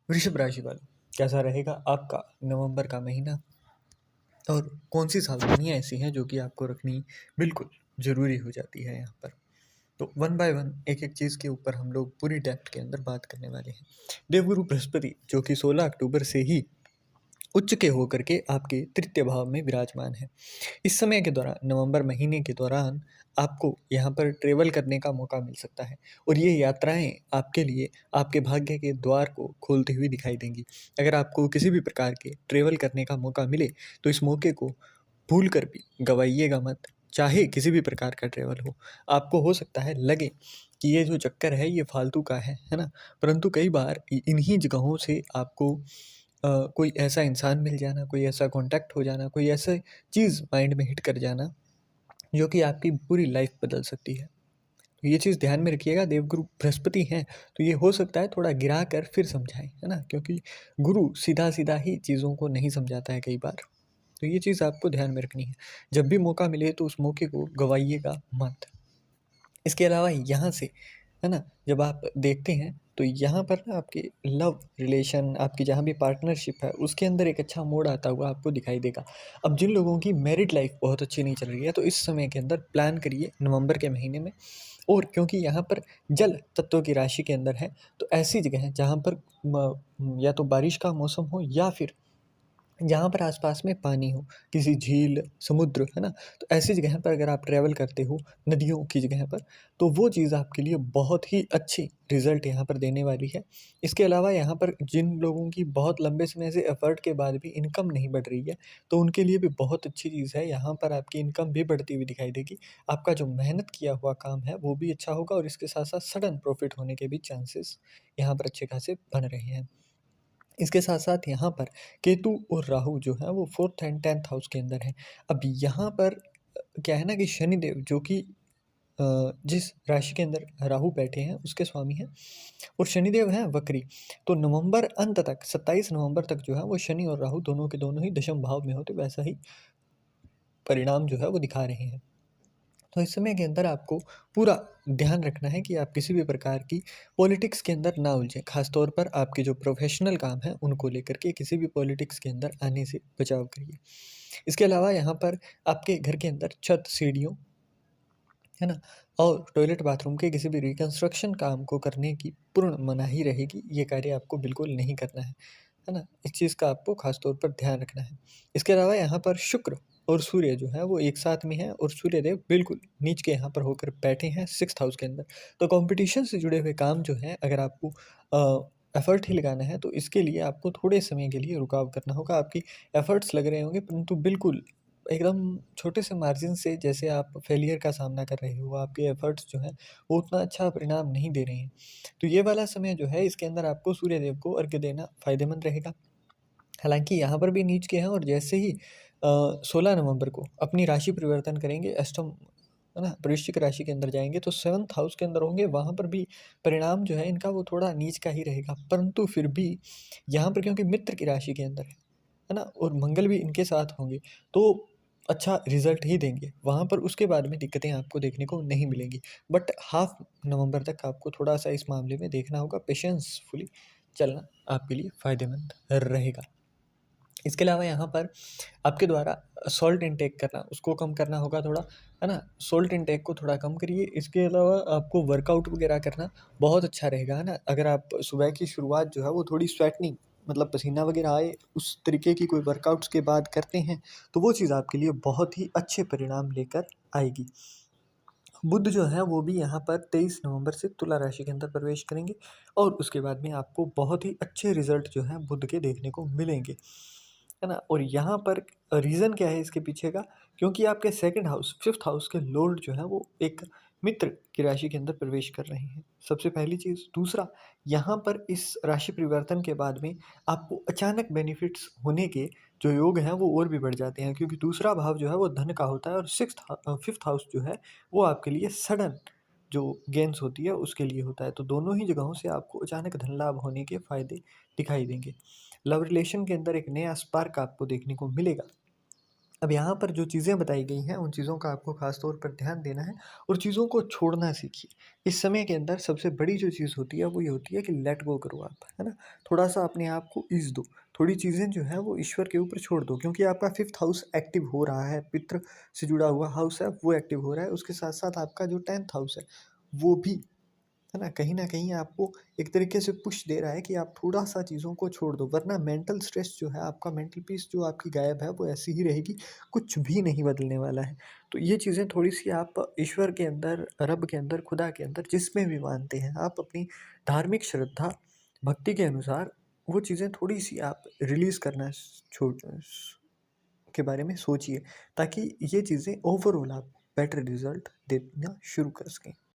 वृषभ राशि वालों, कैसा रहेगा आपका नवंबर का महीना और कौन सी सावधानियां ऐसी हैं जो कि आपको रखनी बिल्कुल ज़रूरी हो जाती है यहाँ पर। तो वन बाय वन एक एक चीज़ के ऊपर हम लोग पूरी डेप्थ के अंदर बात करने वाले हैं। देवगुरु बृहस्पति जो कि 16 अक्टूबर से ही उच्च के होकर के आपके तृतीय भाव में विराजमान है। इस समय के दौरान नवंबर महीने के दौरान आपको यहाँ पर ट्रेवल करने का मौका मिल सकता है और ये यात्राएं आपके लिए आपके भाग्य के द्वार को खोलती हुई दिखाई देंगी। अगर आपको किसी भी प्रकार के ट्रेवल करने का मौका मिले तो इस मौके को भूल कर भी गवाइएगा मत, चाहे किसी भी प्रकार का ट्रेवल हो। आपको हो सकता है लगे कि ये जो चक्कर है ये फालतू का है ना? परंतु कई बार इन्हीं जगहों से आपको कोई ऐसा इंसान मिल जाना, कोई ऐसा कॉन्टैक्ट हो जाना, कोई ऐसा चीज़ माइंड में हिट कर जाना जो कि आपकी पूरी लाइफ बदल सकती है। तो ये चीज़ ध्यान में रखिएगा, देवगुरु बृहस्पति हैं तो ये हो सकता है थोड़ा गिरा कर फिर समझाएं, है ना? क्योंकि गुरु सीधा सीधा ही चीज़ों को नहीं समझाता है कई बार। तो ये चीज़ आपको ध्यान में रखनी है। जब भी मौका मिले तो उस मौके को गवाइएगा मत। इसके अलावा यहाँ से, है ना, जब आप देखते हैं तो यहाँ पर ना आपके लव रिलेशन, आपकी जहाँ भी पार्टनरशिप है उसके अंदर एक अच्छा मोड़ आता हुआ आपको दिखाई देगा। अब जिन लोगों की मैरिड लाइफ बहुत अच्छी नहीं चल रही है तो इस समय के अंदर प्लान करिए नवंबर के महीने में। और क्योंकि यहाँ पर जल तत्व की राशि के अंदर है तो ऐसी जगह है जहाँ पर या तो बारिश का मौसम हो या फिर जहाँ पर आसपास में पानी हो, किसी झील, समुद्र, है ना? तो ऐसी जगह पर अगर आप ट्रैवल करते हो, नदियों की जगह पर, तो वो चीज़ आपके लिए बहुत ही अच्छी रिज़ल्ट यहाँ पर देने वाली है। इसके अलावा यहाँ पर जिन लोगों की बहुत लंबे समय से एफ़र्ट के बाद भी इनकम नहीं बढ़ रही है, तो उनके लिए भी बहुत अच्छी चीज़ है। यहाँ पर आपकी इनकम भी बढ़ती हुई दिखाई देगी। आपका जो मेहनत किया हुआ काम है, वो भी अच्छा होगा और इसके साथ-साथ सडन प्रॉफ़िट होने के भी चांसेस यहाँ पर अच्छे खासे बन रहे हैं। इसके साथ-साथ यहाँ पर केतु और राहु जो है वो 4th एंड 10th हाउस के अंदर हैं। अब यहाँ पर क्या है ना कि शनिदेव जो कि जिस राशि के अंदर राहु बैठे हैं उसके स्वामी हैं और शनिदेव हैं वक्री। तो नवंबर अंत तक 27 नवंबर तक जो है वो शनि और राहु दोनों के दोनों ही दशम भाव में होते वैसा ही परिणाम जो है वो दिखा रहे हैं। तो इस समय के अंदर आपको पूरा ध्यान रखना है कि आप किसी भी प्रकार की पॉलिटिक्स के अंदर ना उलझें। ख़ास तौर पर आपके जो प्रोफ़ेशनल काम हैं, उनको लेकर के किसी भी पॉलिटिक्स के अंदर आने से बचाव करिए। इसके अलावा यहाँ पर आपके घर के अंदर छत, सीढ़ियों, है ना? और टॉयलेट बाथरूम के किसी भी रिकंस्ट्रक्शन काम को करने की पूर्ण मनाही रहेगी। ये कार्य आपको बिल्कुल नहीं करना है ना? इस चीज़ का आपको ख़ास तौर पर ध्यान रखना है। इसके अलावा यहाँ पर शुक्र और सूर्य जो है वो एक साथ में हैं और सूर्यदेव बिल्कुल नीच के यहाँ पर होकर बैठे हैं 6th हाउस के अंदर। तो कॉम्पिटिशन से जुड़े हुए काम जो हैं अगर आपको एफ़र्ट ही लगाना है तो इसके लिए आपको थोड़े समय के लिए रुकाव करना होगा। आपकी एफ़र्ट्स लग रहे होंगे परंतु बिल्कुल एकदम छोटे से मार्जिन से जैसे आप फेलियर का सामना कर रहे हो, आपके एफ़र्ट्स जो हैं वो उतना अच्छा परिणाम नहीं दे रहे हैं। तो ये वाला समय जो है इसके अंदर आपको सूर्यदेव को अर्घ्य देना फ़ायदेमंद रहेगा। हालाँकि यहाँ पर भी नीच के हैं और जैसे ही 16 नवंबर को अपनी राशि परिवर्तन करेंगे अष्टम, है ना? वृश्चिक राशि के अंदर जाएँगे तो 7th हाउस के अंदर होंगे, वहाँ पर भी परिणाम जो है इनका वो थोड़ा नीच का ही रहेगा। परंतु फिर भी यहाँ पर क्योंकि मित्र की राशि के अंदर है ना? और मंगल भी इनके साथ होंगे, तो अच्छा रिज़ल्ट ही देंगे। वहाँ पर उसके बाद में दिक्कतें आपको देखने को नहीं मिलेंगी। बट हाफ़ नवंबर तक आपको थोड़ा-सा इस मामले में देखना होगा, पेशेंसफुली चलना आपके लिए फ़ायदेमंद रहेगा। इसके अलावा यहाँ पर आपके द्वारा सॉल्ट इनटेक करना, उसको कम करना होगा थोड़ा, है ना? सॉल्ट इनटेक को थोड़ा कम करिए। इसके अलावा आपको वर्कआउट वगैरह करना बहुत अच्छा रहेगा, है ना? अगर आप सुबह की शुरुआत जो है वो थोड़ी स्वेटनिंग, मतलब पसीना वगैरह आए, उस तरीके की कोई वर्कआउट्स के बाद करते हैं, तो वो चीज़ आपके लिए बहुत ही अच्छे परिणाम लेकर आएगी। बुध जो है वो भी यहाँ पर 23 नवंबर से तुला राशि के अंदर प्रवेश करेंगे और उसके बाद में आपको बहुत ही अच्छे रिज़ल्ट जो हैं बुध के देखने को मिलेंगे। है ना? और यहाँ पर रीज़न क्या है इसके पीछे का? क्योंकि आपके सेकंड हाउस, 5th हाउस के लॉर्ड जो हैं वो एक मित्र की राशि के अंदर प्रवेश कर रहे हैं, सबसे पहली चीज़। दूसरा, यहाँ पर इस राशि परिवर्तन के बाद में आपको अचानक बेनिफिट्स होने के जो योग हैं वो और भी बढ़ जाते हैं क्योंकि दूसरा भाव जो है वो धन का होता है और 5th हाउस जो है वो आपके लिए सडन जो गेन्स होती है उसके लिए होता है। तो दोनों ही जगहों से आपको अचानक धन लाभ होने के फ़ायदे दिखाई देंगे। लव रिलेशन के अंदर एक नया स्पार्क आपको देखने को मिलेगा। अब यहाँ पर जो चीज़ें बताई गई हैं उन चीज़ों का आपको ख़ास तौर पर ध्यान देना है और चीज़ों को छोड़ना सीखिए। इस समय के अंदर सबसे बड़ी जो चीज़ होती है वो ये होती है कि लेट गो करो आप, है ना? थोड़ा-सा अपने आप को ईज़ दो, थोड़ी चीज़ें जो है वो ईश्वर के ऊपर छोड़ दो क्योंकि आपका 5th हाउस एक्टिव हो रहा है, पितृ से जुड़ा हुआ हाउस है वो एक्टिव हो रहा है, उसके साथ-साथ आपका जो 10th हाउस है वो भी, है ना? कहीं न कहीं आपको एक तरीके से पुश दे रहा है कि आप थोड़ा-सा चीज़ों को छोड़ दो, वरना मेंटल स्ट्रेस जो है, आपका मेंटल पीस जो आपकी गायब है, वो ऐसी ही रहेगी, कुछ भी नहीं बदलने वाला है। तो ये चीज़ें थोड़ी-सी आप ईश्वर के अंदर, रब के अंदर, खुदा के अंदर, जिसमें भी मानते हैं, आप अपनी धार्मिक श्रद्धा, भक्ति के अनुसार वो चीज़ें थोड़ी-सी आप रिलीज़ करना के बारे में सोचिए, ताकि ये चीज़ें ओवरऑल आप बेटर रिज़ल्ट देना शुरू कर सकें।